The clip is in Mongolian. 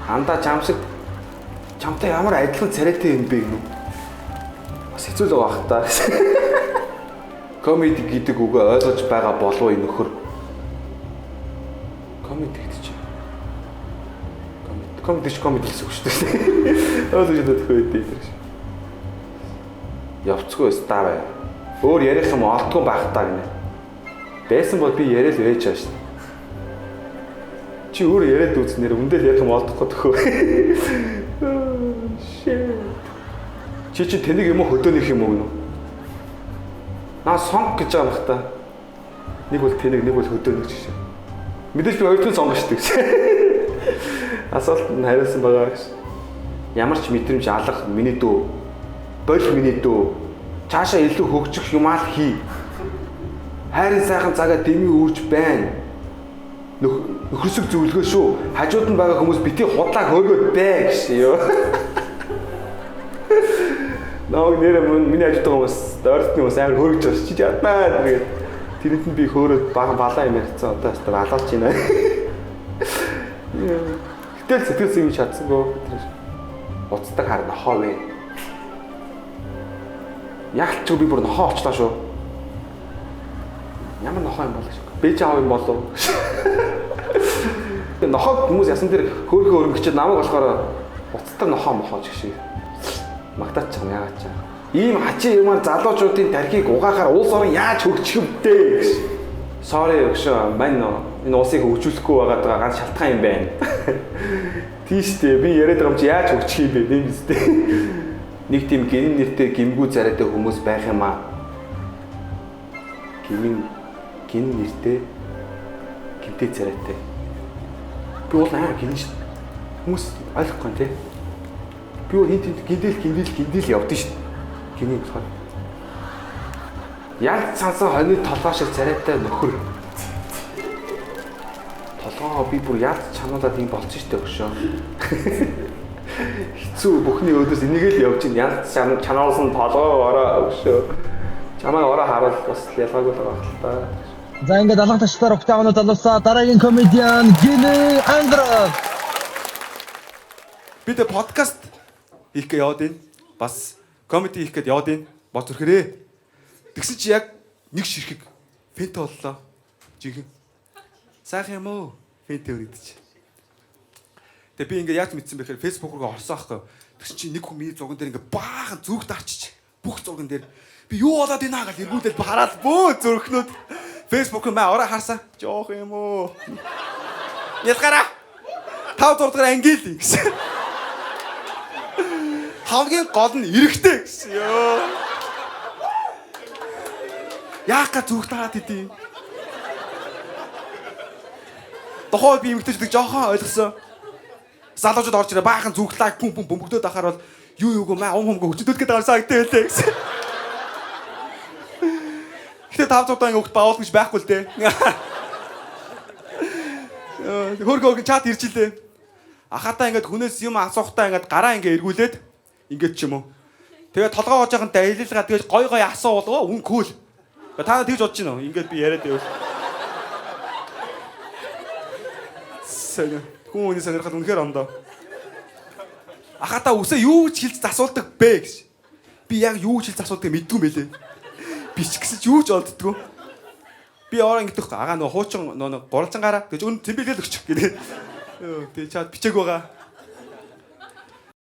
Андаа чам шиг чамтай ямар адилхан царайтай юм бэ гэнэ. Бас хэцүү л байгаа хта. Комеди гэдэг үгээ ойлгож байгаа болов уу нөхөр? Комеди гэдэг чинь. Комеди гэсэн үг шүү дээ. Ойлгож чадах байдгийг тэр шиг. Явцгүй став. Өөр ярих юм олдгүй байх таа гинэ. Байсан бол би яриад байж байгаа шүү. Чи өөр яриад үзнээр үндэл ярих юм олдохгүй төхөө. Чи тэнийг юм уу хөдөөнийх юм уу гэнэ? Наа сонг гэж байгаа юм хта. Нэг бол тэнийг нэг бол хөдөөнийх гэж. Мэдээж би хоёрын сонг шүү дээ. Асуулт нь хариулсан байгаа гэж. Ямар ч мэдрэмж алах миний дүү. Бол миний дүү. Цаашаа илүү хөгжих юмаа хий. Хайрын сайхан цагаа дэмий үрж байна. Нөхөрсөг зөвлөгөө шүү. Хажууд нь байгаа хүмүүс бити худлаа хөөргöd бай гэж ёо. Наа нэр миний хажууд байгаа хүмүүс ойртны хүмүүс амар хөөргөж байна. Чи яднаа тэгээд тэрэнд нь би хөөрөд балаа юм ярьцсан. Одоо хэвээр алаач байна. Гэтэл сэтгэл зүйн чадсангүй тэр уцдаг харна хоо вэ. Яг ч би бүр нохоо очлаа шүү. Ямар нохоо юм бол гэж. Бэж аав юм болов. Нохоо хүмүүс ясан дээр хөөхөө өрөнгөчөд намайг болохоор уцдаг нохоо мохоо ч шиг. Магтаач чам яагаад ч. Ийм хачи юмар залуучуудын тархийг угаахаар улс орон яаж хөгжих вдэ гэж. Sorry өгшөө мань энэ улсыг хөгжүүлэхгүй байгаа ганц шалтгаан юм байна. Тийштэй би яриад байгаа юм чи яаж хөгжих юм бэ нэм үстэй. Нэг тийм гинэн нэртэй гимгүү царайтай хүмүүс байх юм аа. Гин нэртэй гинтэй царайтай. Би бол гин ш. Хүмүүс ойлгохгүй нэ. Би бол гиндэл явдсан ш. Гинийн болохоор. Яг цаасан хойны толгой шиг царайтай нөхөр. Толгоо би бүр яд чануудаа тийм болчих штэ өгшөө. Хэцүү бүхний өөдөөс энийг л явж ин янз чанаалс нь толгоо ороо өгшөө. Чамаа ороо харуул бас ялгаагүй л байгаа хэл та. За ингээд алга ташлаар октавнууд алуулсаа дараагийн комедиан Гинэ Андров. Бид подкаст хийх гэж яваад байна. Бас комеди хийх гэж яваад байна. Бод зүрхээрээ. Тэгсэн чи яг нэг ширхэг фэнтэ боллоо. Жихэн. Сайхан юм уу? Фэнтэ өргөдөж. Тэгээ би ингээд яаж мэдсэн бэхээр фэйсбүүк руу орсон аахгүй. Тэгсэн чи нэг хүн миний зурган дээр ингээд баахан зүрх дарчиж. Бүх зурган дээр би юу болоод байна гэж эргүүлээд хараад бөө зүрхнүүд. Фэйсбүүк маа ороо харсан. Жоох юм уу? Ялгараа. 5 дугаар ангил гэсэн. Хамгийн гол нь эрэхтэй гэсэн ёо. Яах гэж зүгт таад идэв. Дохоо би эмгтэйчдэг жоохон ойлгосон. Залуучууд орж ирээ баахан зүгтлаа пүм бөмбөгдөөд ахаар бол юуг маа өмгөө хүчдүүлэх гэдэг арсаа гэдэг гэсэн. Гэтэ 500 тоног өгт баавал гэж байхгүй л дээ. Хөргөө чат ирж илээ. Ахатаа ингээд хүнээс юм асуухтаа ингээд гараа ингээд эргүүлээд ингээд ч юм уу. Тэгээд толгоо гоож байхад аялалгаа тэгэж гой асуувал үн кул. Та тэгж бодож байна уу? Ингээд би яриад байвал. Хүн үний сонирхол үнэхээр ондоо. Ахатаа үсээ юу ч хэлж асуулдаг бэ гэж. Би яг юу ч хэлж асуулдаг мэдгүй юм байлээ. Би ч гэсэн юу ч олддгүй. Би ороо ингэдэг агаа нөө хуучин нөө гуралцан гараа гэж өн тэмбэлэл өгч гэдэг. Тэгээ чад бичээг байгаа.